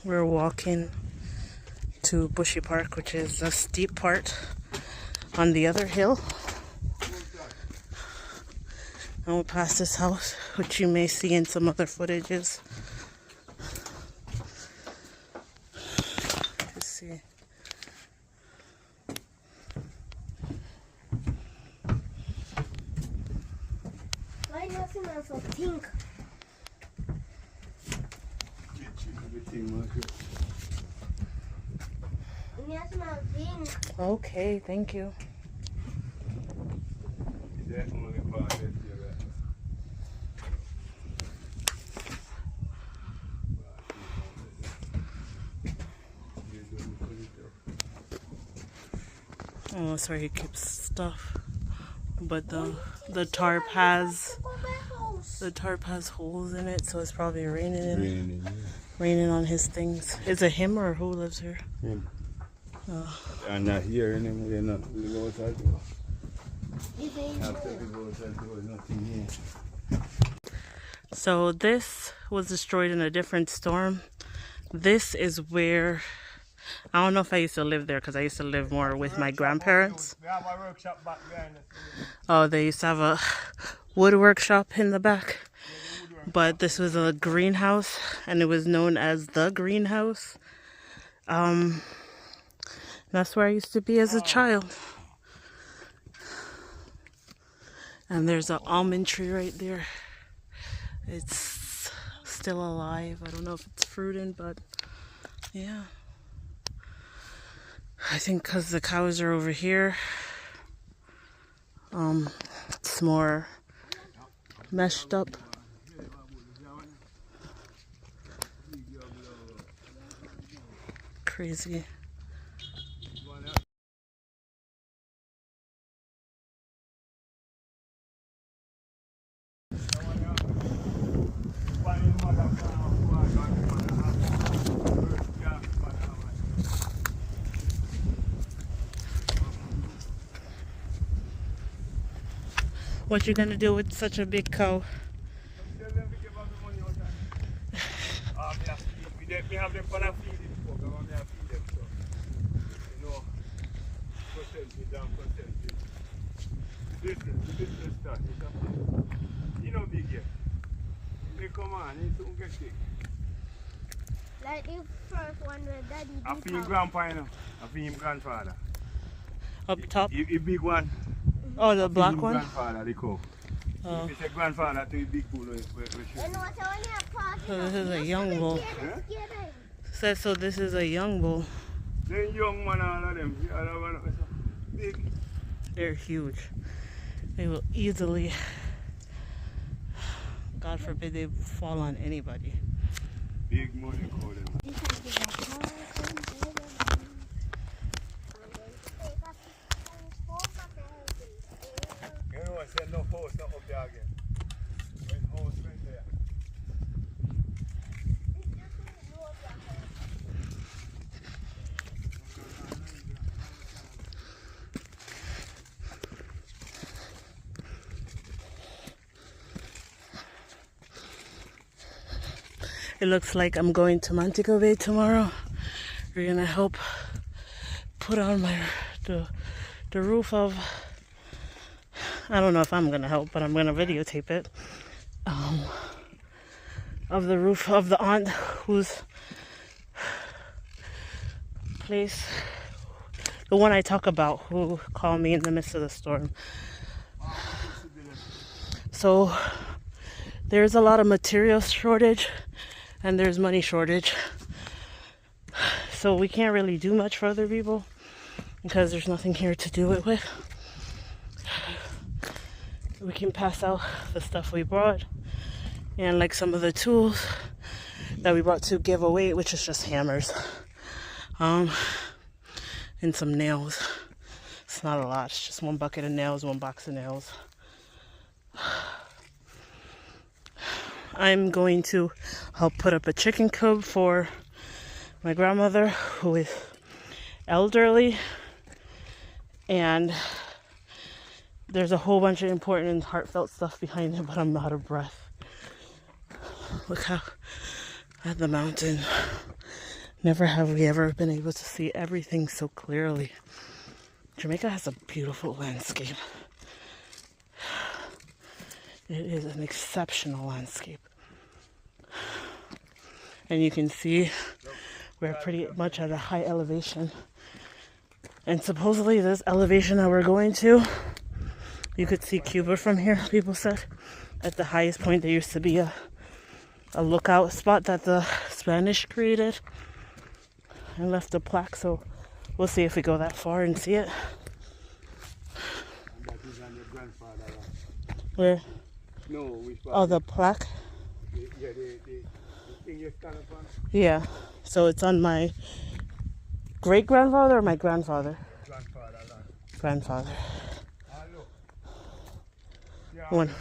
We're walking to Bushy Park, which is a steep part on the other hill. And we'll pass this house, which you may see in some other footages. Let's see. Why does it smell so pink? It smells pink. Okay, thank you. Oh, that's where he keeps stuff. But the tarp has holes in it, so it's probably raining on his things. Is it him or who lives here? Him. Oh. I'm not here anymore. They're not. We go outside. After we go outside, there was nothing here. So this was destroyed in a different storm. This is where, I don't know if I used to live there because I used to live more with my grandparents. We have a workshop back behind us. Oh, they used to have a wood workshop in the back. But this was a greenhouse, and it was known as the greenhouse. That's where I used to be as a child. And there's an almond tree right there. It's still alive. I don't know if it's fruiting, but yeah. I think because the cows are over here, it's more meshed up. Crazy. What you gonna do with such a big cow? We have them for a feeding program, and feed them, so you know, percentage and percentage. Business stuff, you know, big yet. They come on, you soon get sick. Like the first one where Daddy did. I feel grandpa, you know. I feel him grandfather. Up top? The big one. Oh, the black one? Grandfather, the cow. Oh. It's a grandfather to the big bull. So this is a young bull. Says so this is a young bull. They're young man, all of them. The other one is big. They're huge. They will easily, God forbid, they fall on anybody. Big money call them. You know, I said no horse, not up there again. When horse went there. It looks like I'm going to Montego Bay tomorrow. We're gonna help put on the roof of, I don't know if I'm gonna help, but I'm gonna videotape it. Of the roof of the aunt whose place, the one I talk about, who called me in the midst of the storm. So there's a lot of material shortage and there's money shortage. So we can't really do much for other people because there's nothing here to do it with. We can pass out the stuff we brought and like some of the tools that we brought to give away, which is just hammers, and some nails. It's not a lot, it's just one bucket of nails, one box of nails. I'm going to help put up a chicken coop for my grandmother, who is elderly, and there's a whole bunch of important and heartfelt stuff behind it, but I'm out of breath. Look how at the mountain. Never have we ever been able to see everything so clearly. Jamaica has a beautiful landscape. It is an exceptional landscape. And you can see we're pretty much at a high elevation. And supposedly this elevation that we're going to, you could see Cuba from here, people said. At the highest point, there used to be a lookout spot that the Spanish created and left a plaque. So we'll see if we go that far and see it. That is on your grandfather land. Where? No, which part? Oh, the plaque? Yeah, the thing you stand upon. Yeah. So it's on my great-grandfather or my grandfather? Grandfather land. Grandfather. Hello. Yeah, One. this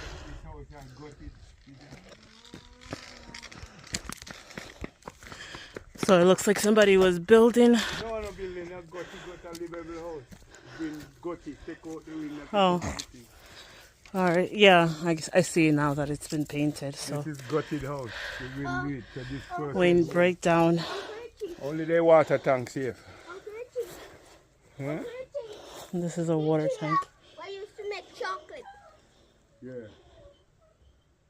house has got it. So it looks like somebody was building. No, no building, not got a livable house. It's been gutted, take out the wind. Oh. All right. Yeah, I see now that it's been painted. So This is gutted house. The wind read to this person. wind breakdown. Only the water tank safe. Huh? This is a water tank. I used to make chocolate. Yeah.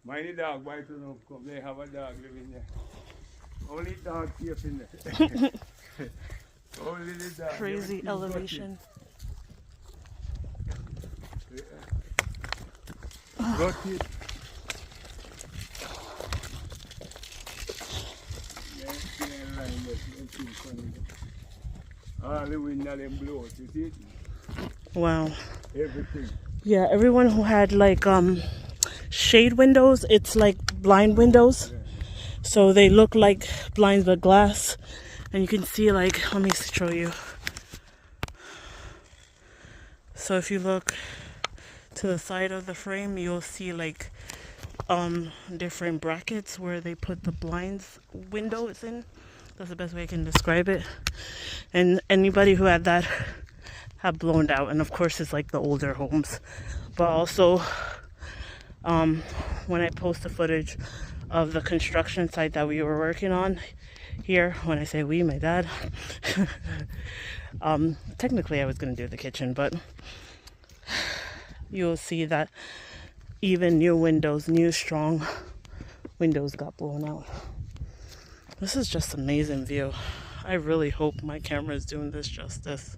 Mine is dog bite to know come. They have a dog living there. Only dog safe in there. Only the dog. Crazy Everything elevation. gutted. All the wind that them blow, you see it? Wow. Everything. Yeah, everyone who had like shade windows, it's like blind windows. So they look like blinds but glass. And you can see like, let me show you. So if you look to the side of the frame, you'll see like different brackets where they put the blinds windows in. That's the best way I can describe it. And anybody who had that have blown out. And of course it's like the older homes. But also when I post the footage of the construction site that we were working on here, when I say we, my dad, technically I was going to do the kitchen, but you'll see that even new windows, new strong windows got blown out. This is just amazing view. I really hope my camera is doing this justice.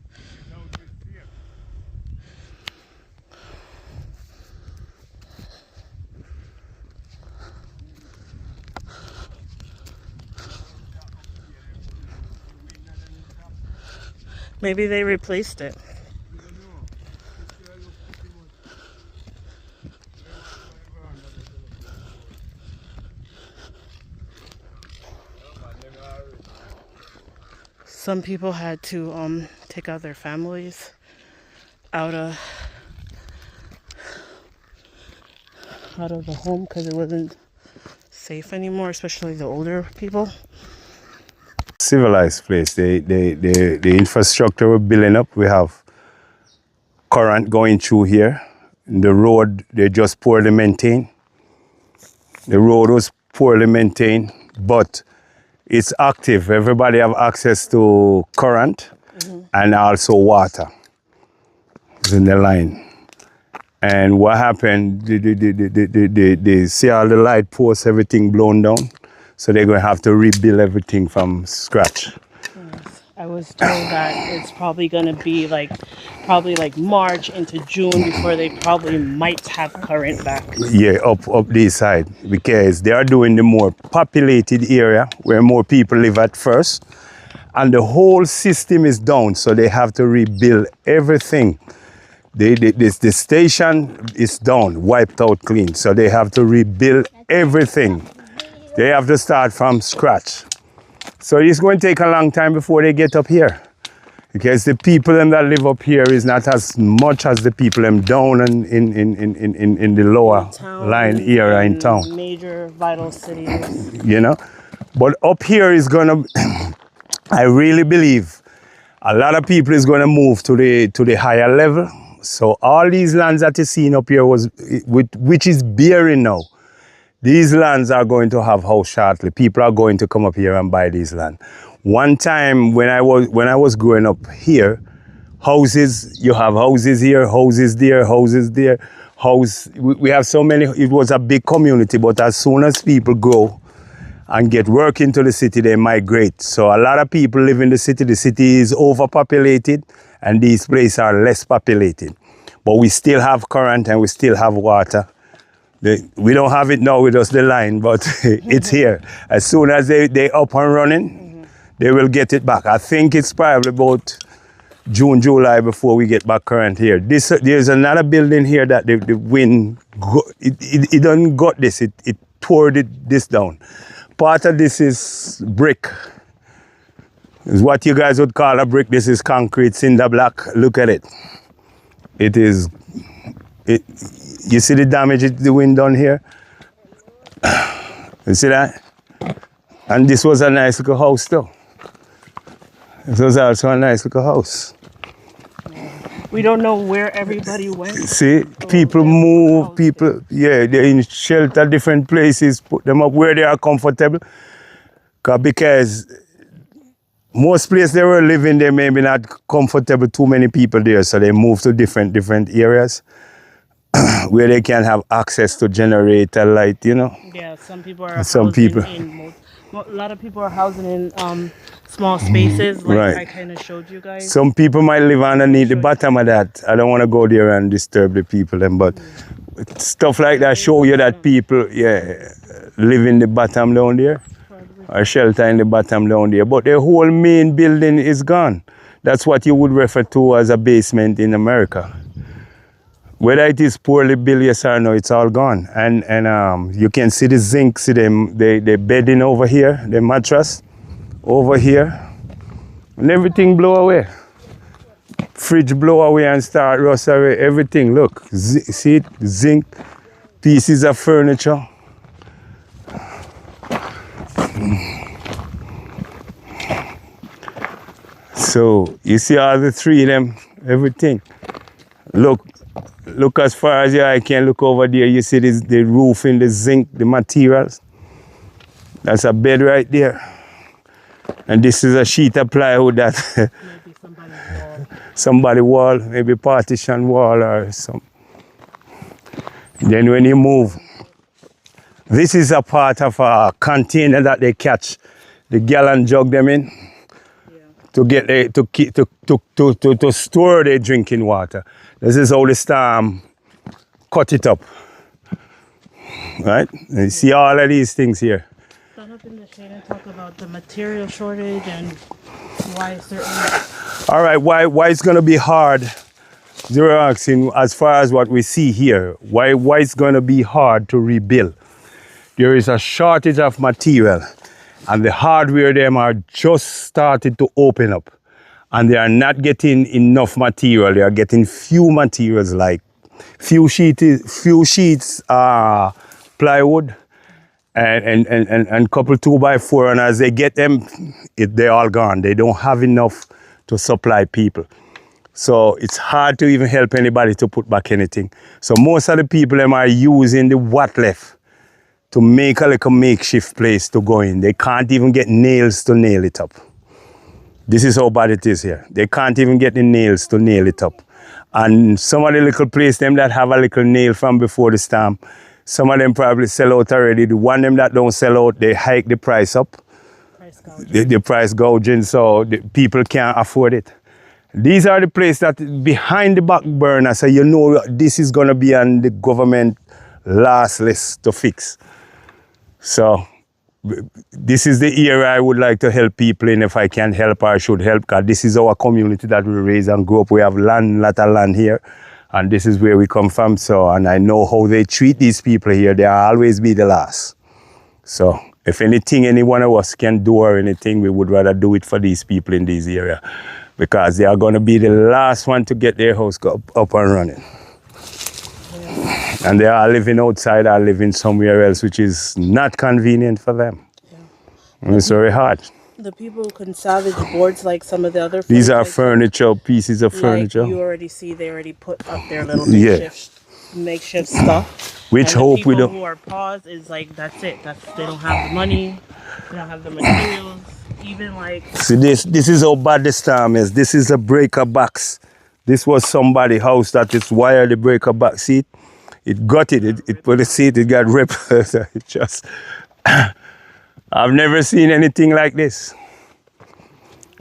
Maybe they replaced it. Some people had to take out their families out of the home because it wasn't safe anymore, especially the older people. Civilized place. The infrastructure we're building up. We have current going through here. The road, they just poorly maintained. The road was poorly maintained, but it's active. Everybody have access to current and also water. It's in the line. And what happened, they see all the light posts, everything blown down. So they're going to have to rebuild everything from scratch. Yes. I was told that it's probably going to be like March into June before they probably might have current back. Yeah, up this side, because they are doing the more populated area where more people live at first, and the whole system is down, so they have to rebuild everything. The station is down, wiped out clean, so they have to rebuild everything. They have to start from scratch. So it's going to take a long time before they get up here, because the people that live up here is not as much as the people down in the lower line area in town. Major vital cities. You know, but up here is gonna. I really believe a lot of people is gonna move to the higher level. So all these lands that you're seeing up here which is bearing now. These lands are going to have house shortly. People are going to come up here and buy these land. One time when I was growing up here, houses, you have houses here, houses there, houses there, we have so many, it was a big community, but as soon as people grow and get work into the city, they migrate. So a lot of people live in the city is overpopulated, and these places are less populated. But we still have current and we still have water. We don't have it now with us, the line, but it's here. As soon as they up and running, they will get it back. I think it's probably about June, July before we get back current here. There's another building here that the wind, it done got this, it tore this down. Part of this is brick. It's what you guys would call a brick. This is concrete, cinder block. Look at it. You see the damage the wind done here? You see that? And this was a nice little house though. This was also a nice little house. We don't know where everybody went. See, people move, they're in shelter, different places, put them up where they are comfortable. Because most places they were living, they may be not comfortable, too many people there, so they move to different areas where they can have access to generator light, you know. Yeah, some people are a lot of people are housing in small spaces, like right. I kind of showed you guys. Some people might live underneath the bottom of that. I don't want to go there and disturb the people, but stuff like that show you that people, live in the bottom down there, or shelter in the bottom down there. But the whole main building is gone. That's what you would refer to as a basement in America. Whether it is poorly built, yes or no, it's all gone. And you can see the zinc, see them, the bedding over here, the mattress over here, and everything blow away. Fridge blow away and start rust away, everything, look, see it, zinc, pieces of furniture. So, you see all the three of them, everything. Look as far as your eye can look over there, you see the roofing, the zinc, the materials. That's a bed right there. And this is a sheet of plywood that Maybe somebody's wall, maybe partition wall or some. Then when you move, this is a part of a container that they catch the gallon jug them in. To get to store their drinking water. This is how the storm cut it up, right? And you see all of these things here. Stand up in the shade and talk about the material shortage and why certain. All right, why it's gonna be hard? You're asking as far as what we see here. Why it's gonna be hard to rebuild? There is a shortage of material. And the hardware them are just started to open up. And they are not getting enough material. They are getting few materials, like few sheets plywood and couple 2x4. And as they get them, they're all gone. They don't have enough to supply people. So it's hard to even help anybody to put back anything. So most of the people them are using the what left to make a little makeshift place to go in. They can't even get nails to nail it up. This is how bad it is here. They can't even get the nails to nail it up. And some of the little places them that have a little nail from before the storm, some of them probably sell out already. The one them that don't sell out, they hike the price up. The price gouging, so the people can't afford it. These are the places that behind the back burner, so you know this is gonna be on the government last list to fix. So this is the area I would like to help people in. If I can help, I should help, because this is our community that we raise and grow up. We have land, lot of land here, and this is where we come from. So, and I know how they treat these people here. They'll always be the last. So if anything any one of us can do or anything, we would rather do it for these people in this area, because they are going to be the last one to get their house up and running. And they are living outside or living somewhere else, which is not convenient for them. Yeah. And it's very hard. The people who can salvage boards like some of the other These are furniture, pieces of furniture. You already see they already put up their little makeshift stuff. Which And the hope we people don't. who are paused is like, that's it. They don't have the money. They don't have the materials. Even like, See this is how bad the storm is. This is a breaker box. This was somebody's house that is wired the breaker box. See it? It got it. It put the seat, it got ripped. It just I've never seen anything like this.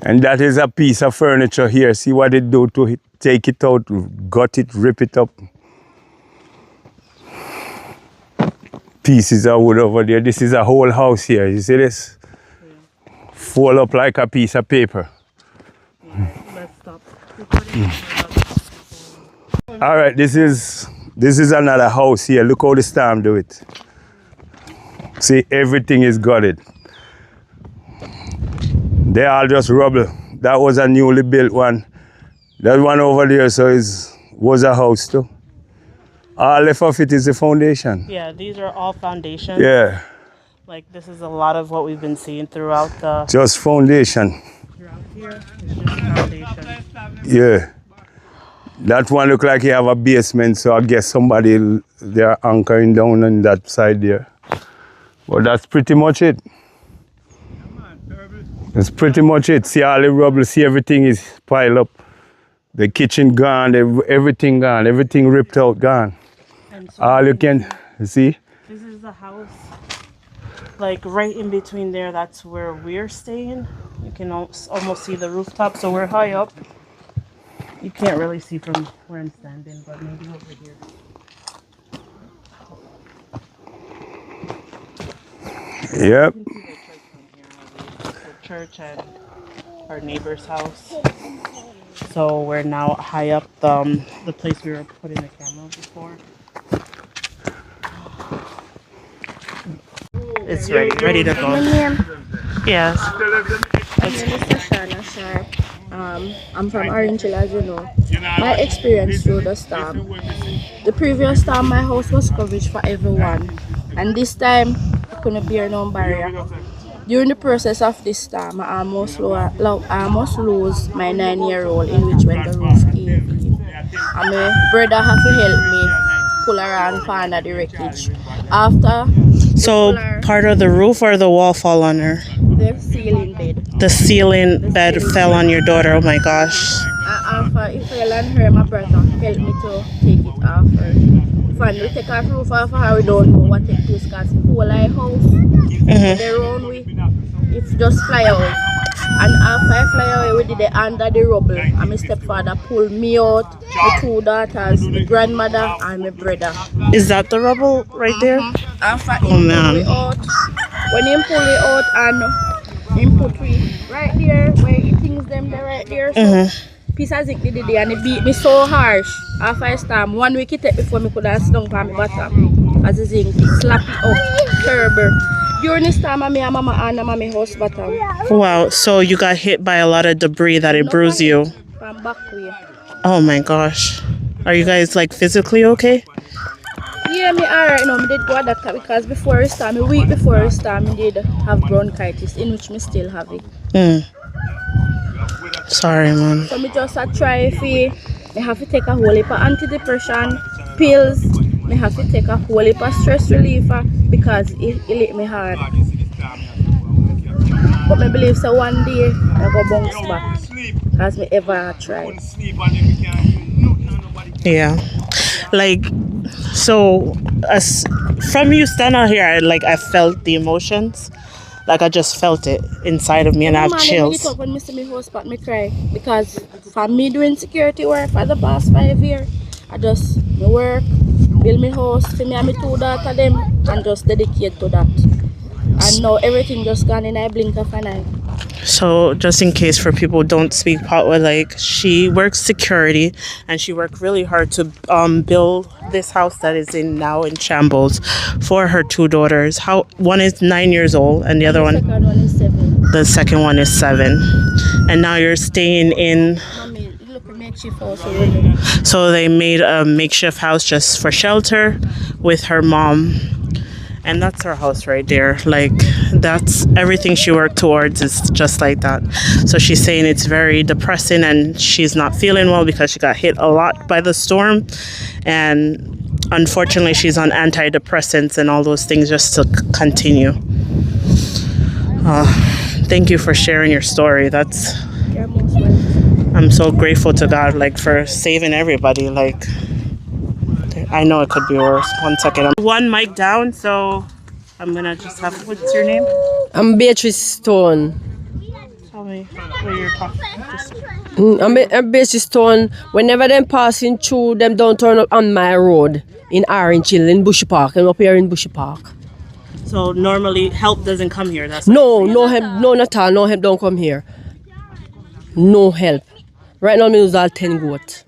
And that is a piece of furniture here. See what it do to it. Take it out, gut it, rip it up. Pieces of wood over there. This is a whole house here. You see this? Fold up like a piece of paper. let's stop recording. All right, this is another house here. Look how the storm do it. See, everything is gutted. They all just rubble. That was a newly built one. That one over there, so was a house too. All left of it is the foundation. Yeah, these are all foundations. Yeah, Like this is a lot of what we've been seeing throughout just foundation. here. It's just foundation. Yeah. That one look like you have a basement, so I guess somebody they're anchoring down on that side there. But that's pretty much it. That's pretty much it. See all the rubble, see everything is piled up. The kitchen gone, everything gone, everything ripped out, gone. And so All you can see. this is the house, like right in between there. That's where we're staying. You can almost see the rooftop, so we're high up. You can't really see from where I'm standing, but maybe over here. Yep. You can see the church and our neighbor's house. So we're now high up the place we were putting the camera before. It's ready to go. Yes. My name is Tashana Sharp. I'm from Orange Hill, as you know. My experience through the storm. The previous storm, my house was covered for everyone. And this time, I couldn't bear no barrier. During the process of this storm, I almost lose my 9-year-old, in which when the roof caved in. And my brother have to help me pull around for under the wreckage. After So part of the roof or the wall fall on her? the ceiling bed. The ceiling bed fell on your daughter. Oh my gosh. After it fell on her, my brother helped me to take it off her. When we take our roof off her, we don't know what it is because the whole house, the round way, it just fly away. And after I fly away, we did it under the rubble. And my stepfather pulled me out, my 2 daughters, my grandmother, and my brother. Is that the rubble right there? After he Oh, pulled man. me out, when he pulled me out and he put me right there, where he thinks them there right there. So piece of zinc did it there and he beat me so harsh. After I storm, 1 week it take before me could have stung on my bottom. As the zinc slap it up, terrible. During this time, me and mama and my house bottom. Wow. So you got hit by a lot of debris that it bruised you. From back way. Oh my gosh. Are you guys like physically okay? Yeah, me alright now. Me did go to doctor because before the storm, a week before the storm, me did have bronchitis, in which me still have it. Sorry, man. So me just try if me have to take a whole heap of antidepressant pills. Me have to take a whole heap of stress reliever because it hit me hard. But me believe so one day I go bounce back as me ever try. Yeah. Like, so as from you standing out here, I felt the emotions. Like I just felt it inside of me and I have chills. When me see me house spot, me cry because for me doing security work for the past 5 years, I just me work, build me house for me and my 2 daughters them, and just dedicate to that. And now everything just gone in a blink of an eye. So just in case for people who don't speak Patwa, like she works security and she worked really hard to build this house that is now in shambles for her 2 daughters. One is 9 years old and the other one, Second one is 7. the second one is 7. And now you're staying in. Mommy, look, makeshift house already. So they made a makeshift house just for shelter with her mom. And that's her house right there. Like, that's everything she worked towards is just like that. So she's saying it's very depressing and she's not feeling well because she got hit a lot by the storm. And unfortunately she's on antidepressants and all those things just to continue. Thank you for sharing your story. That's, You're most welcome. I'm so grateful to God, like, for saving everybody. Like, I know it could be worse. One second. I'm one mic down, so I'm gonna just have. What's your name? I'm Beatrice Stone. Tell me where you're talking. I'm Beatrice Stone. Whenever them passing through, them don't turn up on my road in Orange Hill, in Bushy Park. I'm up here in Bushy Park. So normally help doesn't come here. That's No help, no not all. No help don't come here. No help. Right now, me lose all 10 goat.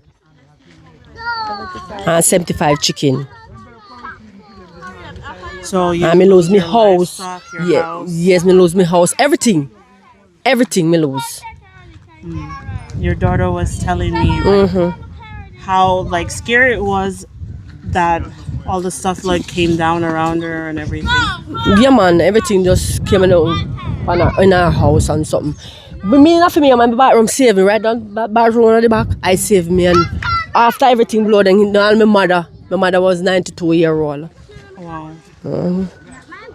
And 75 chicken. So you And me lose me your house. livestock, your Yeah, house. yes, me lose me house. Everything me lose. Your daughter was telling me like, how like scary it was that all the stuff like came down around her and everything. Yeah, man, everything just came in our house and something. But me, not for me, my bathroom saved me, right down bathroom on the back. I saved me, and after everything blew, then all my mother was 92-year-old. Wow.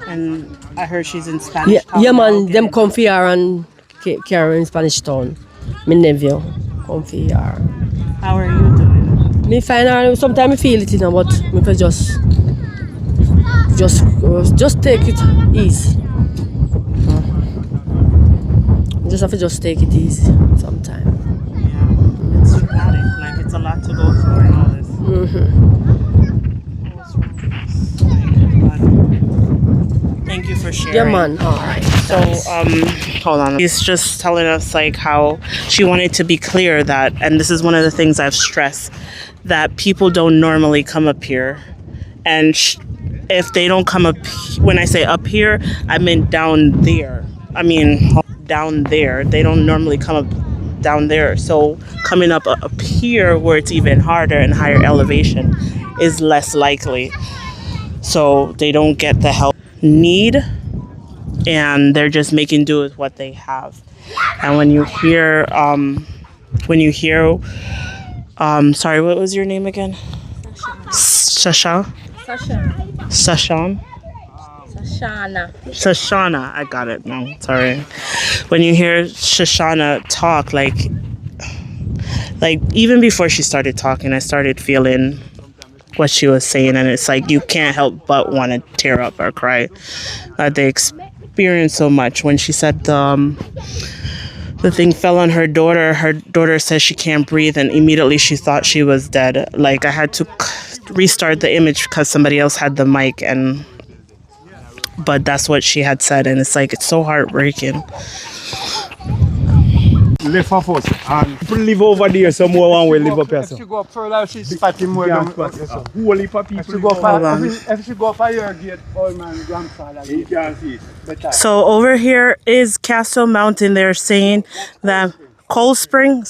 And I heard she's in Spanish Town. Yeah, now, man, them getting- come for here and carry in Spanish Town. My nephew come for here. How are you doing? Me find out sometimes I feel it, you know, but me for just take it easy. Just have to just take it easy sometimes. Yeah, it's traumatic. Like it's a lot to go through and all this. Thank you for sharing. Yeah, man. All right. So, hold on. He's just telling us like how she wanted to be clear that, and this is one of the things I've stressed, that people don't normally come up here, and if they don't come up, when I say up here, I mean down there. I mean down there. They don't normally come up down there. So coming up here where it's even harder and higher elevation is less likely. So they don't get the help need, and they're just making do with what they have. And when you hear sorry, what was your name again? Sasha? Sashana. Sashana, I got it now. Sorry. When you hear Shoshana talk, like even before she started talking, I started feeling what she was saying, and it's like you can't help but want to tear up or cry. They experience so much. When she said the thing fell on her daughter says she can't breathe, and immediately she thought she was dead. Like I had to restart the image because somebody else had the mic, but that's what she had said, and it's like it's so heartbreaking. Left of us. And People live over there somewhere one way live up here. if she go up further, she's spotting more Yeah, than but us. whole heap of If she people go live far, on. if she go for your gate, old man, grandfather, You can't see it. better. So over here is Castle Mountain. They're saying that Cold Spring.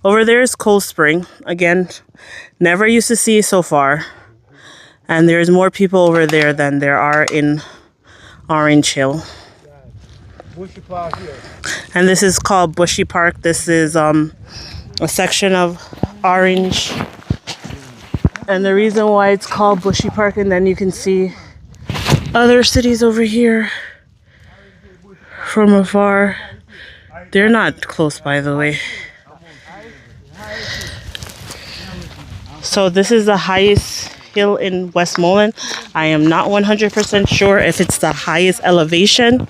Over there is Cold Spring. Again, never used to see so far. And there's more people over there than there are in Orange Hill. Bushy Park here. And this is called Bushy Park. This is a section of Orange. And the reason why it's called Bushy Park, and then you can see other cities over here from afar. They're not close, by the way. So this is the highest hill in Westmoreland. I am not 100% sure if it's the highest elevation.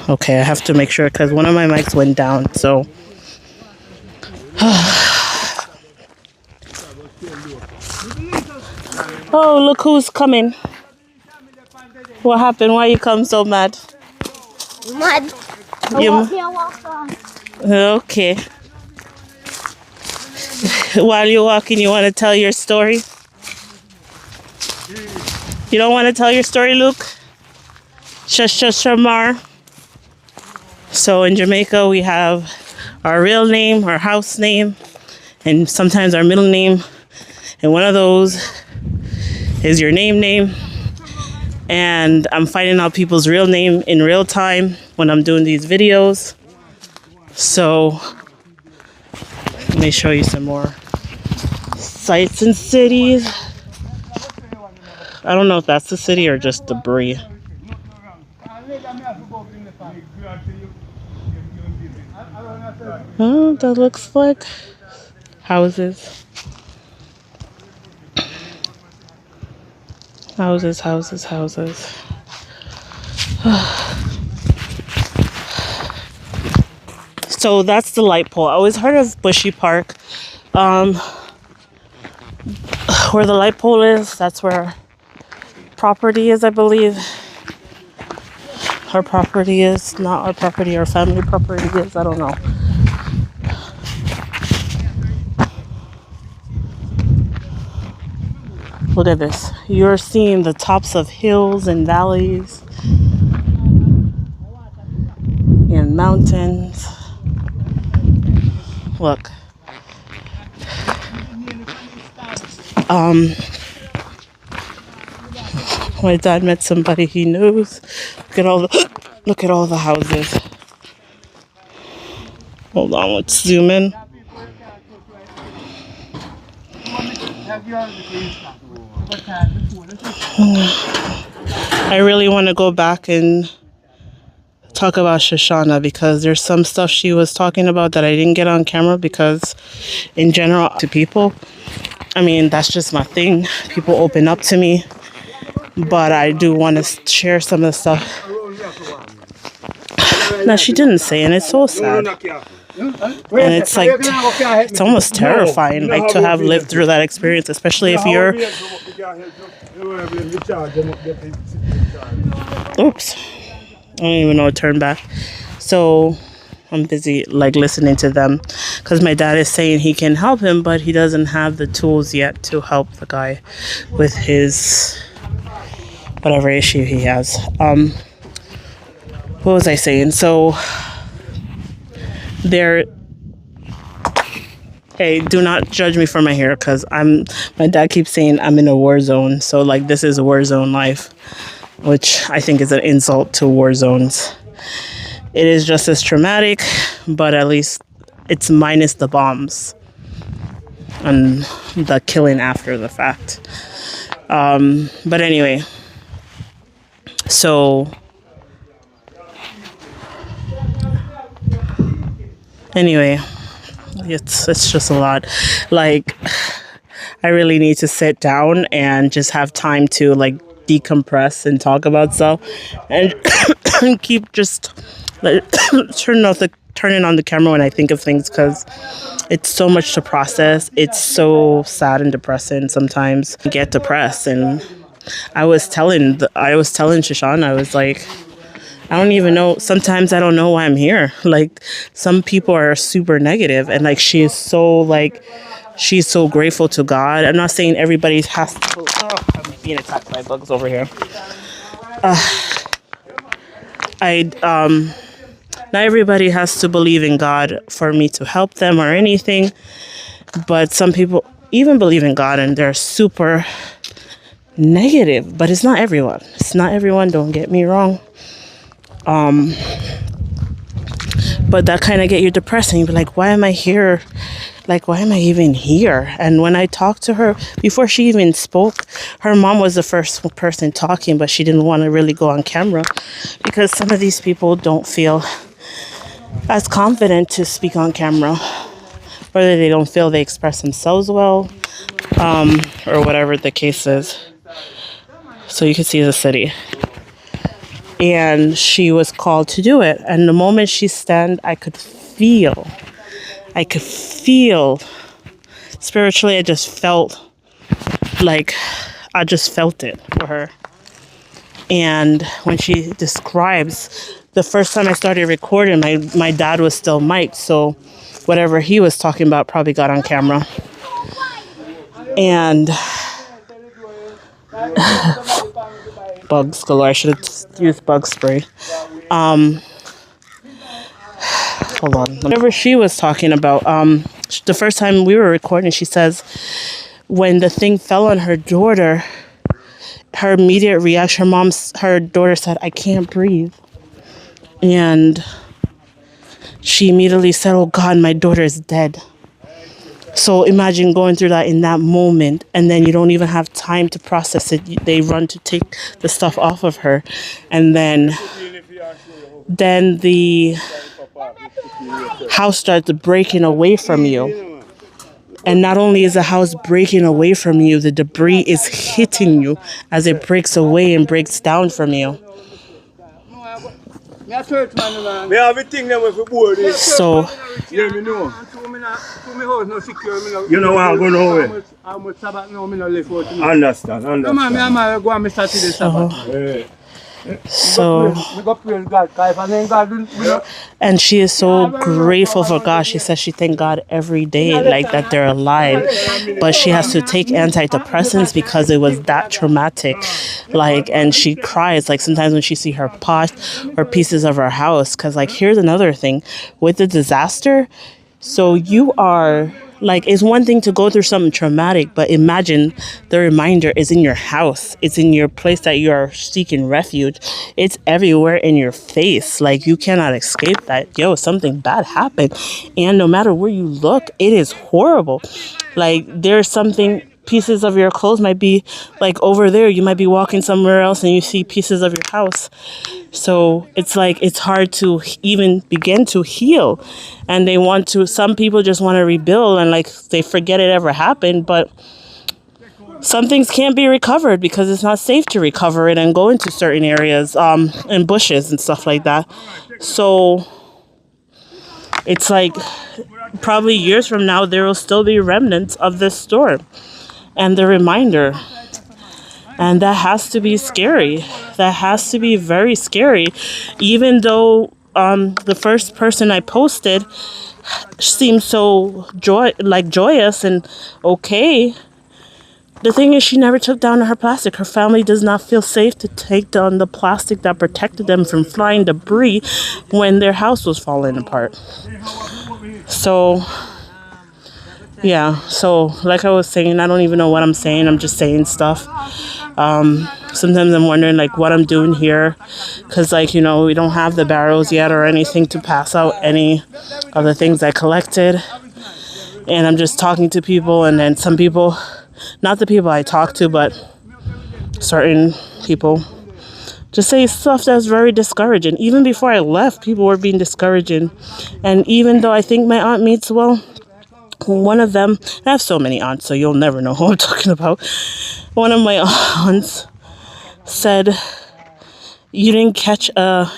Okay, I have to make sure because one of my mics went down. So, oh, look who's coming! What happened? Why you come so mad? Mud. You okay? While you're walking, you want to tell your story? You don't want to tell your story, Luke? Shamar. So in Jamaica, we have our real name, our house name, and sometimes our middle name. And one of those is your name. And I'm finding out people's real name in real time when I'm doing these videos. So Let me show you some more sights and cities. I don't know if that's the city or just debris. Oh, that looks like houses. Houses, houses, houses. So that's the light pole. I always heard of Bushy Park. Where the light pole is, that's where property is, I believe. Our property is not our property, our family property is, I don't know. Look at this. You're seeing the tops of hills and valleys and mountains. Look. My dad met somebody he knows. Look at all the houses. Hold on, let's zoom in. I really want to go back and talk about Shoshana because there's some stuff she was talking about that I didn't get on camera because in general to people, I mean, that's just my thing. People open up to me, but I do want to share some of the stuff. No, she didn't say, and it's so sad. And it's like, it's almost terrifying, like, to have lived through that experience, especially if you're... Oops. I don't even know how to turn back. So I'm busy, like, listening to them because my dad is saying he can help him, but he doesn't have the tools yet to help the guy with his whatever issue he has. What was I saying? So there. Hey, do not judge me for my hair because my dad keeps saying I'm in a war zone. So, like, this is a war zone life, which I think is an insult to war zones. It is just as traumatic, but at least it's minus the bombs and the killing after the fact. But anyway, so it's just a lot. Like, I really need to sit down and just have time to, like, decompress and talk about stuff and keep just like, turning on the camera when I think of things because it's so much to process. It's so sad and depressing sometimes. I get depressed, and I was telling Shoshana, I was like, I don't even know. Sometimes I don't know why I'm here. Like, some people are super negative, and like she's so grateful to God. I'm not saying everybody has to. Oh, I'm being attacked by bugs over here. Not everybody has to believe in God for me to help them or anything, but some people even believe in God and they're super negative. But it's not everyone. Don't get me wrong. But that kind of get you depressed and you be like, why am I here? Like, why am I even here? And when I talked to her, before she even spoke, her mom was the first person talking, but she didn't want to really go on camera because some of these people don't feel as confident to speak on camera, or they don't feel they express themselves well, or whatever the case is. So you can see the city. And she was called to do it. And the moment she stand, I could feel spiritually. I just felt it for her. And when she describes, the first time I started recording, my dad was still mic'd, so whatever he was talking about probably got on camera. And bugs galore. I should have used bug spray. Hold on. Whatever she was talking about, the first time we were recording, she says when the thing fell on her daughter, her immediate reaction, her daughter said, "I can't breathe." And she immediately said, "Oh God, my daughter is dead." So imagine going through that in that moment, and then you don't even have time to process it. They run to take the stuff off of her, and then the house starts breaking away from you. And not only is the house breaking away from you, the debris is hitting you as it breaks away and breaks down from you. So, you know what I'm going over. Understand. So, and she is so grateful for God. She says she thank God every day, like that they're alive. But she has to take antidepressants because it was that traumatic. Like, and she cries, like sometimes when she see her pot or pieces of her house. Because, like, here's another thing with the disaster. So you are, like, it's one thing to go through something traumatic, but imagine the reminder is in your house. It's in your place that you are seeking refuge. It's everywhere in your face. Like, you cannot escape that. Yo, something bad happened. And no matter where you look, it is horrible. Like, there's something, pieces of your clothes might be, like, over there. You might be walking somewhere else and you see pieces of your house. So it's like, it's hard to even begin to heal. And they want to, some people just want to rebuild and like they forget it ever happened. But some things can't be recovered because it's not safe to recover it and go into certain areas, and bushes and stuff like that. So it's like probably years from now, there will still be remnants of this storm and the reminder. And that has to be scary. That has to be very scary. Even though the first person I posted seemed so joyous and okay. The thing is, she never took down her plastic. Her family does not feel safe to take down the plastic that protected them from flying debris when their house was falling apart. So, yeah. So, like I was saying, I don't even know what I'm saying. I'm just saying stuff. Sometimes I'm wondering like what I'm doing here, because like, you know, we don't have the barrels yet or anything to pass out any of the things I collected, and I'm just talking to people, and then some people, not the people I talk to, but certain people just say stuff that's very discouraging. Even before I left, people were being discouraging. And even though I think my aunt means well, one of them, I have so many aunts, so you'll never know who I'm talking about. One of my aunts said, you didn't catch a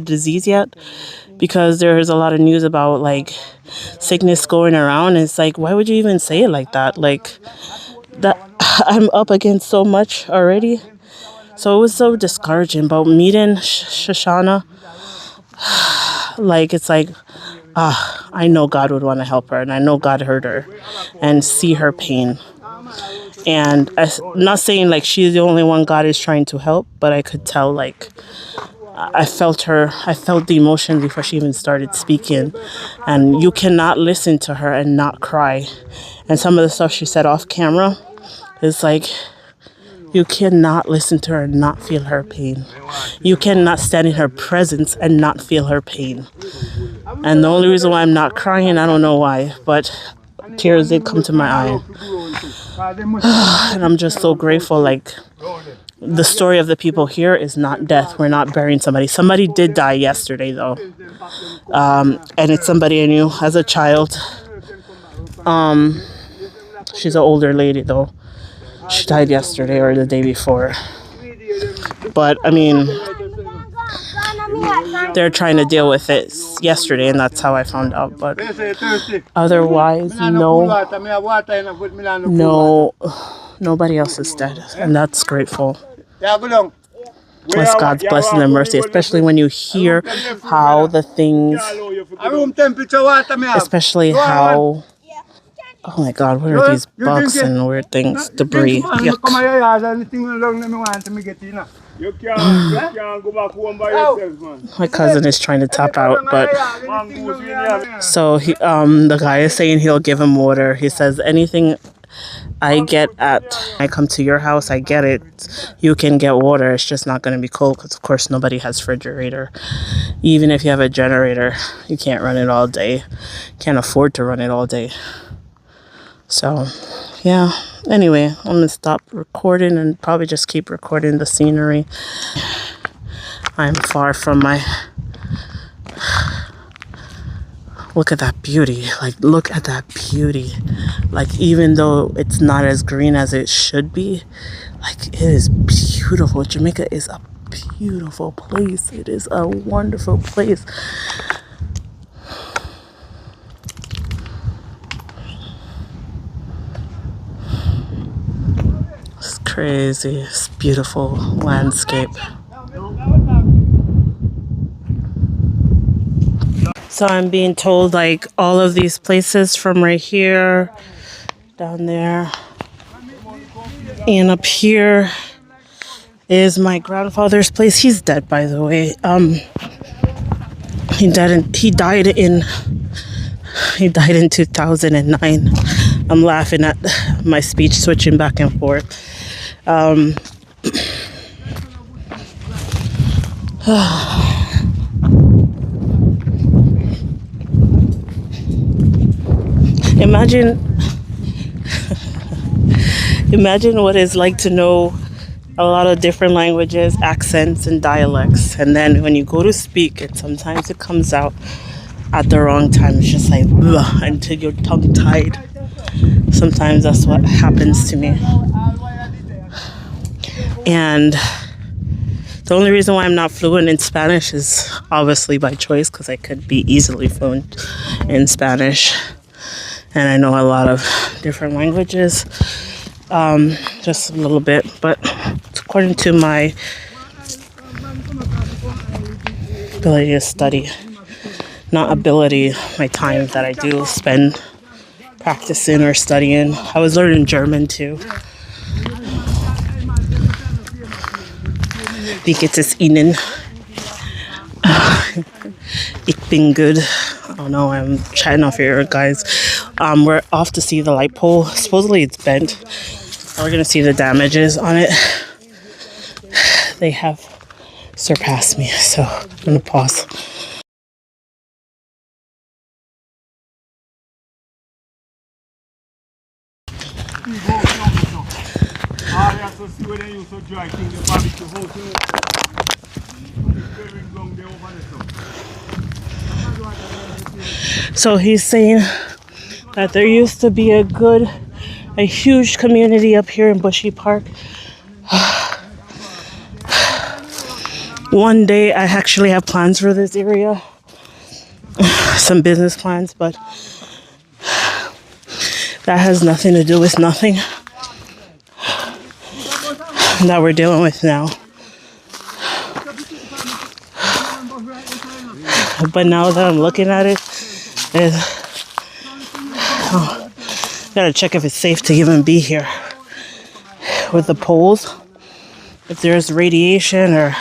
disease yet, because there's a lot of news about like sickness going around. And it's like, why would you even say it like that? Like that, I'm up against so much already. So it was so discouraging. But meeting Shoshana, like, it's like, I know God would want to help her, and I know God heard her and see her pain. And I'm not saying like she's the only one God is trying to help, but I could tell, like, I felt the emotion before she even started speaking. And you cannot listen to her and not cry. And some of the stuff she said off camera is like, you cannot listen to her and not feel her pain. You cannot stand in her presence and not feel her pain. And the only reason why I'm not crying, I don't know why, but tears did come to my eye. And I'm just so grateful. Like, the story of the people here is not death. We're not burying somebody. Somebody did die yesterday, though. And it's somebody I knew as a child. She's an older lady, though. She died yesterday or the day before. But, I mean, they're trying to deal with it yesterday, and that's how I found out. But otherwise, no, nobody else is dead, and that's grateful. Bless God's blessing and mercy, especially when you hear how the things, especially how, oh my God, what are these bugs and weird things, debris, yuck. My cousin is trying to tap out, but so he, the guy is saying he'll give him water. He says anything I get at I come to your house, I get it. You can get water. It's just not going to be cold because, of course, nobody has refrigerator. Even if you have a generator, you can't run it all day. Can't afford to run it all day. So, yeah. Anyway, I'm going to stop recording and probably just keep recording the scenery. I'm far from my... Look at that beauty. Like, look at that beauty. Like, even though it's not as green as it should be, like, it is beautiful. Jamaica is a beautiful place. It is a wonderful place. It's crazy. It's beautiful landscape. So I'm being told, like, all of these places from right here, down there, and up here is my grandfather's place. He's dead, by the way. He died in 2009. I'm laughing at my speech switching back and forth. Imagine what it's like to know a lot of different languages, accents, and dialects. And then when you go to speak it, sometimes it comes out at the wrong time. It's just like, ugh, until you're tongue-tied. Sometimes that's what happens to me. And the only reason why I'm not fluent in Spanish is obviously by choice, because I could be easily fluent in Spanish. And I know a lot of different languages, just a little bit, but it's according to my ability to study, not ability, my time that I do spend practicing or studying. I was learning German too. Wie geht es Ihnen? Ich bin good. Oh no, I'm chatting off here, guys. We're off to see the light pole. Supposedly it's bent. We're gonna see the damages on it. They have surpassed me, so I'm gonna pause. So he's saying that there used to be a huge community up here in Bushy Park. One day I actually have plans for this area, some business plans, but that has nothing to do with nothing that we're dealing with now. But now that I'm looking at it, gotta check if it's safe to even be here with the poles. If there's radiation or...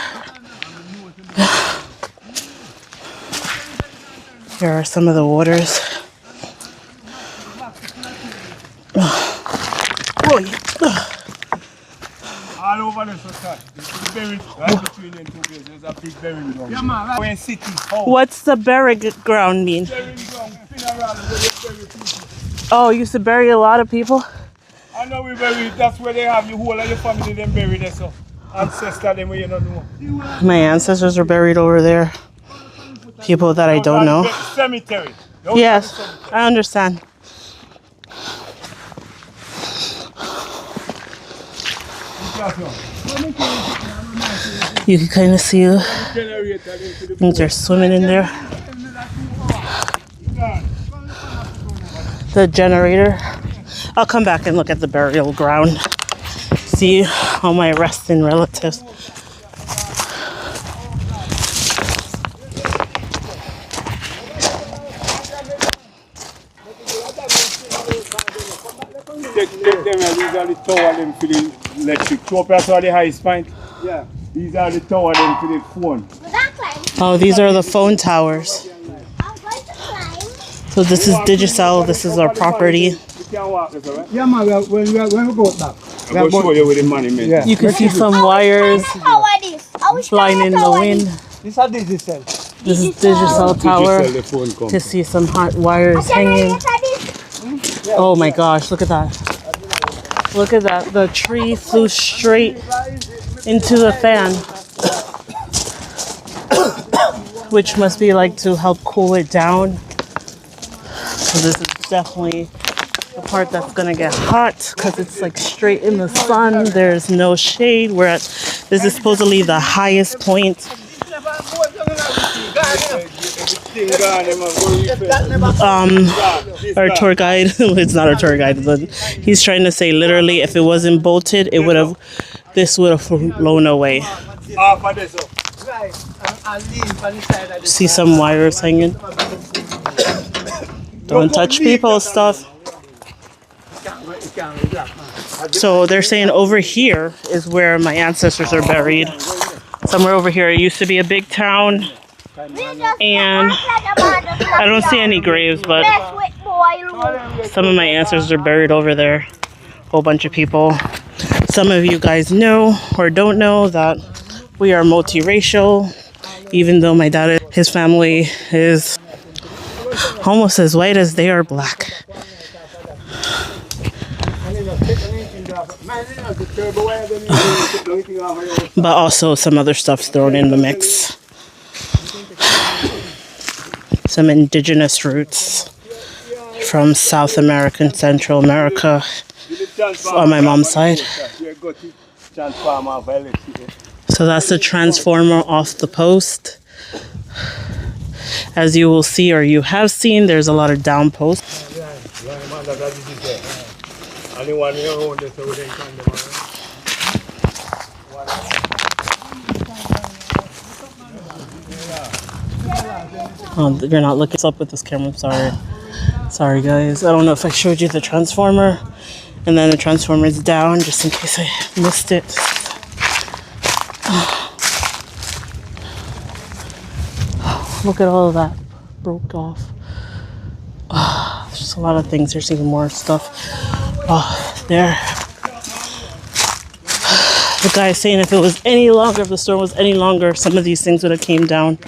Here are some of the waters. All over the society. It's buried right between them two places. There's a big burial ground. Yeah, man. When cities, what's the burial ground mean? Burial ground, funeral, where they bury people. Oh, used to bury a lot of people? I know we bury, that's where they have the whole of your family, them buried there, so. Ancestor, them where you don't know. My ancestors are buried over there. People that I don't know. Cemetery. Yes, I understand. You can kind of see things are swimming in there. The generator. I'll come back and look at the burial ground. See all my resting relatives. Take them, these are the tower them for the electric. That's why the highest point. Yeah. These are the tower them for the phone. Oh, these are the phone towers. So this is Digicel. This is our property. can walk this, right? Yeah, man, when we go back. I'm going to show you with the monument. Yeah. You can see some wires flying in the wind. This is digital. This is digital tower. The phone comes. To see some hot wires hanging. Oh my gosh, look at that. Look at that. The tree flew straight into the fan. Which must be like to help cool it down. So this is definitely the part that's gonna get hot because it's like straight in the sun. There's no shade. This is supposedly the highest point. Our tour guide, it's not our tour guide, but he's trying to say literally if it wasn't bolted, this would have flown away. See some wires hanging. Don't touch people's stuff. So they're saying over here is where my ancestors are buried. Somewhere over here. It used to be a big town. And I don't see any graves, but some of my ancestors are buried over there. A whole bunch of people. Some of you guys know or don't know that we are multiracial. Even though my dad, his family is almost as white as they are black. But also some other stuff's thrown in the mix. Some indigenous roots from South America and Central America on my mom's side. So that's the transformer off the post. As you will see or you have seen, there's a lot of down posts. Oh, you're not looking up with this camera, I'm sorry. Sorry guys, I don't know if I showed you the transformer. And then the transformer is down, just in case I missed it. Look at all of that broke off. There's just a lot of things. There's even more stuff. There. The guy is saying if it was any longer, if the storm was any longer, some of these things would have came down.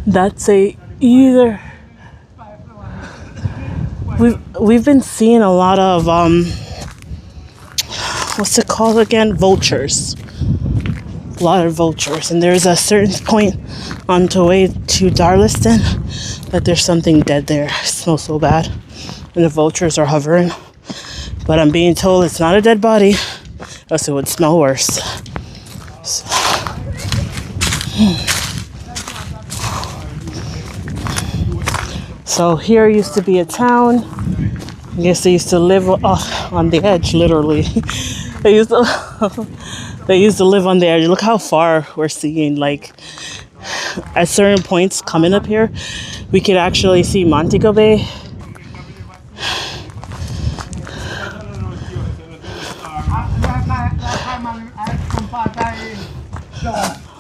That's either. We've been seeing a lot of what's it called again? Vultures. A lot of vultures, and there's a certain point on the way to Darliston that there's something dead there. It smells so bad, and the vultures are hovering. But I'm being told it's not a dead body, else it would smell worse. So here used to be a town. I guess they used to live on the edge, literally. They used to live on the edge. Look how far we're seeing. Like at certain points coming up here, we could actually see Montego Bay.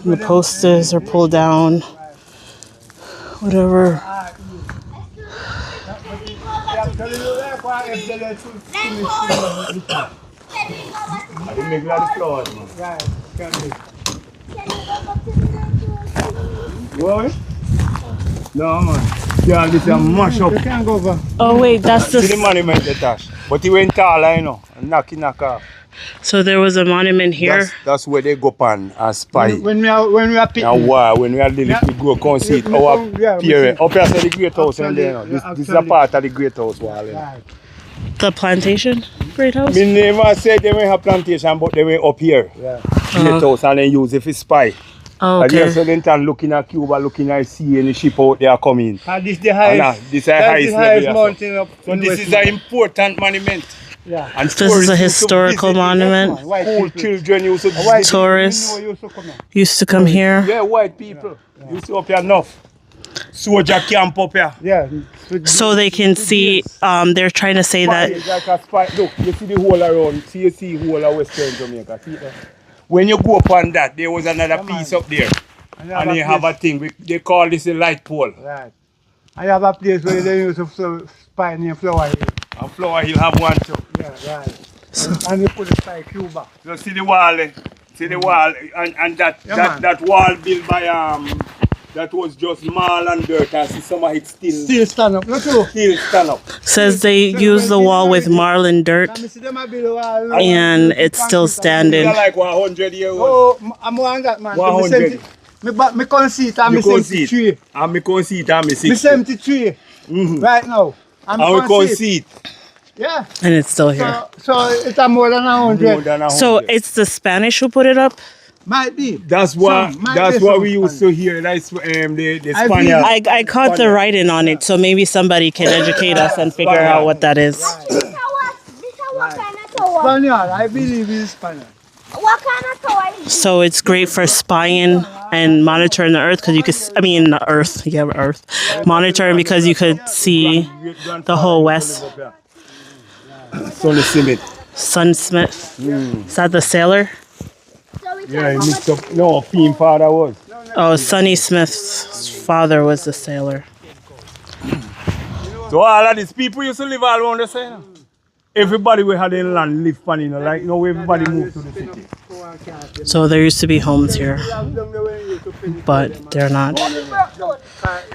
The posters are pulled down. Whatever. No, man. Yeah, this is a mash up. Oh, wait, that's See the monument attached. But he went taller, you know, and knock off. So there was a monument here. That's where they go pan and spy. When we are picking. And why? When we are little, we go come see it. Our parents. Up here, the Great House, and there, you know. This is a part of the Great House wall. You know. The plantation Great House? Me never said they were a plantation, but they were up here. Yeah. Great House, and then use it for spy. Oh, okay. And so then looking at Cuba, looking at sea, and the ship out there coming. And this is the highest. This is the highest mountain up. So this is an important monument. Yeah. And this is a historical monument. School children used to visit. Tourists used to come here. Yeah, white people used to up here enough. Soldier camp up here. Yeah. So they can see, they're trying to say that. Like a spy. Look, you see the whole around. You see the whole of Western Jamaica. See that? When you go up on that, there was another piece up there. And they have a thing. They call this a light pole. Right. I have a place where they use of spy near Flower Hill. And Flower Hill have one too. Yeah, right. And you put the spy Cuba. So see the wall, see the wall, and that wall built by that was just marl and dirt, and see some of it Still stand up, not true. still stand up. Says they use the wall with marl and dirt, and it's still standing. They're like 100 years old. Oh, I'm on that, man. 100. Me conceit and me 73. And me conceit and me Me 60. 73. Right now. And we conceit. Yeah. And it's still here. So it's a more than 100. More than 100. So it's the Spanish who put it up? Might be. That's what we used to hear. That's the Spaniard. I caught the writing on it, so maybe somebody can educate us and figure out what that is. What kind of tower? Spaniard, I believe it's Spaniard. What kind of tower is it? So it's great for spying and monitoring the earth because you could, the earth, yeah, earth. Monitoring because you could see the whole west. Sonny Smith. Sunsmith. Is that the sailor? So we Yeah, can he mixed up. No, Fiend father was. Oh, Sonny Smith's father was the sailor. So all of these people used to live all around the side. Everybody we had in land live on, like everybody moved to the city. So there used to be homes here, but they're not.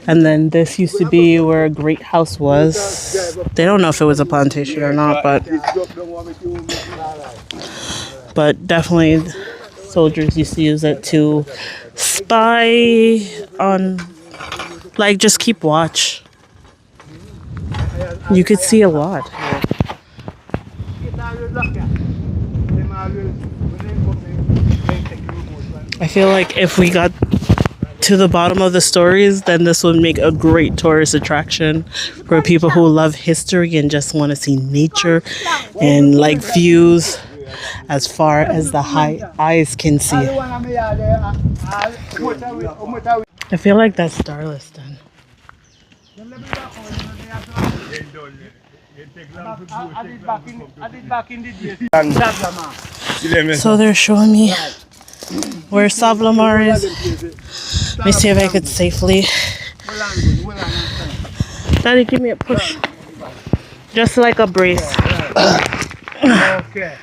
And then this used to be where a great house was. They don't know if it was a plantation or not, but definitely soldiers used to use it to spy on, like, just keep watch. You could see a lot. I feel like if we got to the bottom of the stories, then this would make a great tourist attraction for people who love history and just want to see nature and like views as far as the eyes can see. I feel like that's Starless then. So they're showing me where Savlamar is. Let me see if I could safely. Daddy, give me a push. Just like a brace. Okay.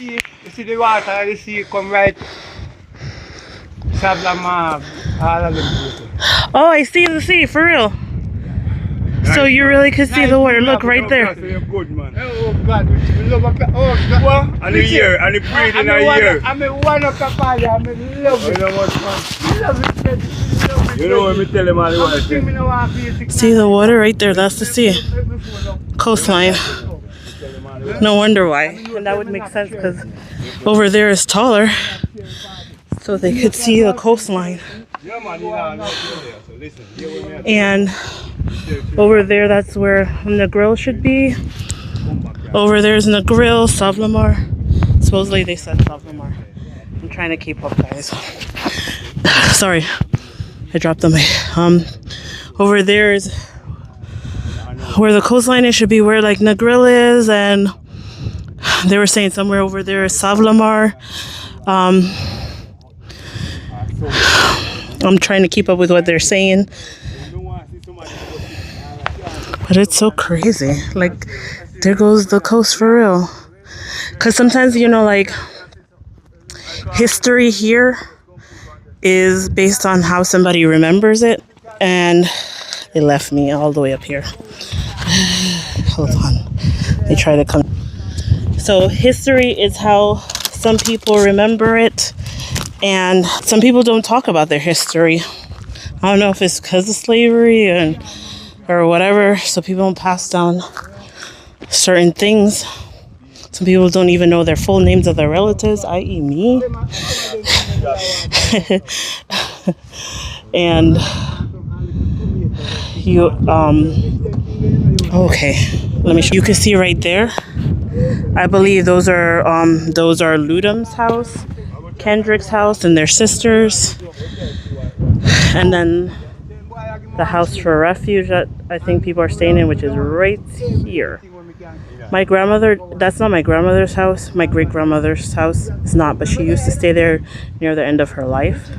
You see the water, you see it come right. Savlamar, all of them. Oh, I see the sea, for real. So you really could see the water. Look right there. Good man. Oh God, we love a oh God. And the year, and the breed in a year. I'm a one of Kapali, I'm in love with You know what, man? love it. You know what me tell him all the while. See the water right there? That's the sea. Coastline. No wonder why. And that would make sense because over there is taller. So they could see the coastline. And over there, that's where Negril should be. Over there's Negril, Savlamar. Supposedly they said Savlamar. I'm trying to keep up, guys. Sorry, I dropped the mic. Over there is where the coastline is. Should be where like Negril is, and they were saying somewhere over there is Savlamar. I'm trying to keep up with what they're saying. But it's so crazy. Like, there goes the coast for real. Because sometimes, like, history here is based on how somebody remembers it. And they left me all the way up here. Hold on. They try to come. So history is how some people remember it. And some people don't talk about their history. I don't know if it's because of slavery or whatever, so people don't pass down certain things. Some people don't even know their full names of their relatives, i.e. me. And you, okay, let me show you. You can see right there, I believe those are Ludum's house, Kendrick's house, and their sisters. And then the house for refuge that I think people are staying in, which is right here. My grandmother, that's not my grandmother's house. My great-grandmother's house is not, but she used to stay there near the end of her life,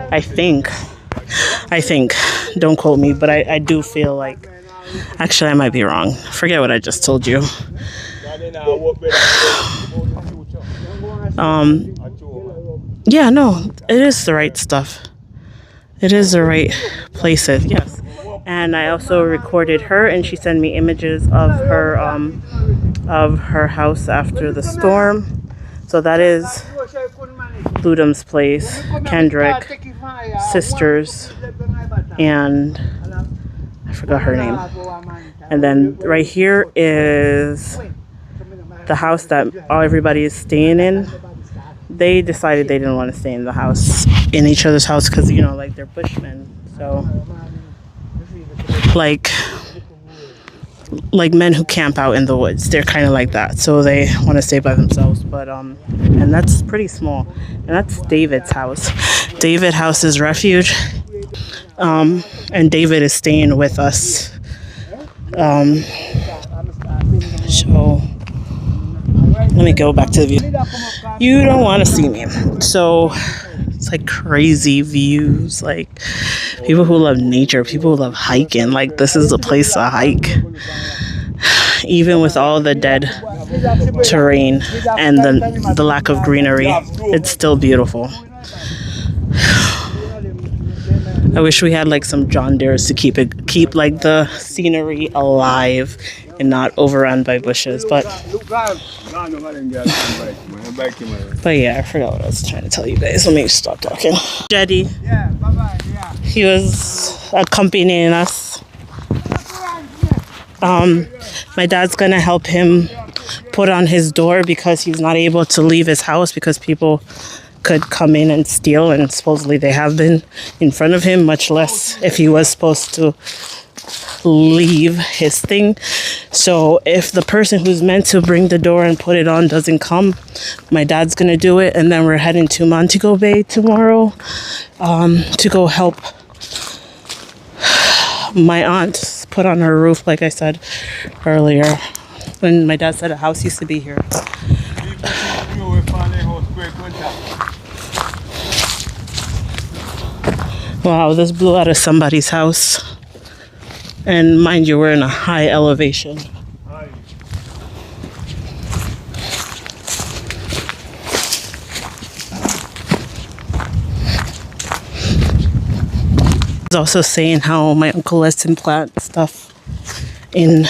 I think. I think. Don't quote me, but I do feel like, actually I might be wrong. Forget what I just told you. Yeah, no, it is the right stuff. It is the right places, yes. And I also recorded her, and she sent me images of her house after the storm. So that is Ludum's place, Kendrick, sisters, and I forgot her name. And then right here is the house that everybody is staying in. They decided they didn't want to stay in the house, in each other's house, because, you know, like, they're bushmen. So, like men who camp out in the woods, they're kind of like that. So they want to stay by themselves. But and that's pretty small. And that's David's house. David house is refuge. And David is staying with us. So let me go back to the view. You don't want to see me. So it's like crazy views, like people who love nature, people who love hiking, like this is the place to hike. Even with all the dead terrain and the lack of greenery, it's still beautiful. I wish we had like some John Deeres to keep like the scenery alive and not overrun by bushes. But yeah, I forgot what I was trying to tell you guys. Let me stop talking. Jetty, he was accompanying us. My dad's gonna help him put on his door because he's not able to leave his house because people could come in and steal, and supposedly they have been in front of him, much less if he was supposed to leave his thing. So if the person who's meant to bring the door and put it on doesn't come, my dad's gonna do it, and then we're heading to Montego Bay tomorrow to go help my aunt put on her roof, like I said earlier when my dad said a house used to be here. Wow, this blew out of somebody's house. And mind you, we're in a high elevation. I was also saying how my uncle lets him plant stuff in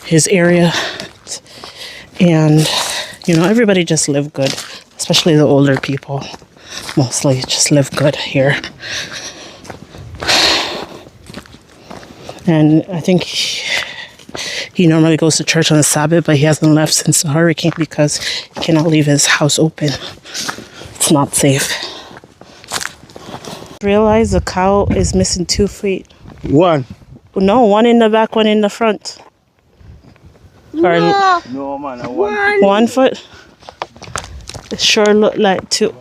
his area. And, you know, everybody just live good, especially the older people. Mostly just live good here. And I think he normally goes to church on the Sabbath, but he hasn't left since the hurricane because he cannot leave his house open. It's not safe. Realize the cow is missing 2 feet. One. No, one in the back, one in the front. Or No, man, 1 foot. It sure looked like 2.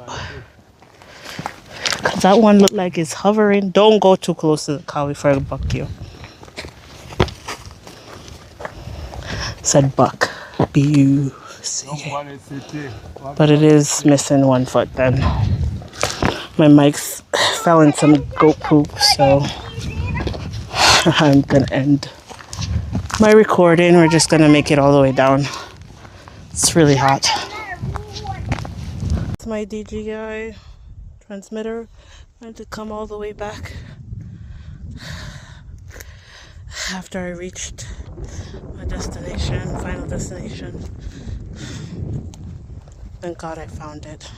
Cause that one looked like it's hovering. Don't go too close to the cow before I buck you. Said buck. B-U-C. But it is missing 1 foot then. My mics fell in some goat poop, so I'm gonna end my recording. We're just gonna make it all the way down. It's really hot. It's my DJI transmitter. I had to come all the way back after I reached my destination, final destination. Thank God I found it.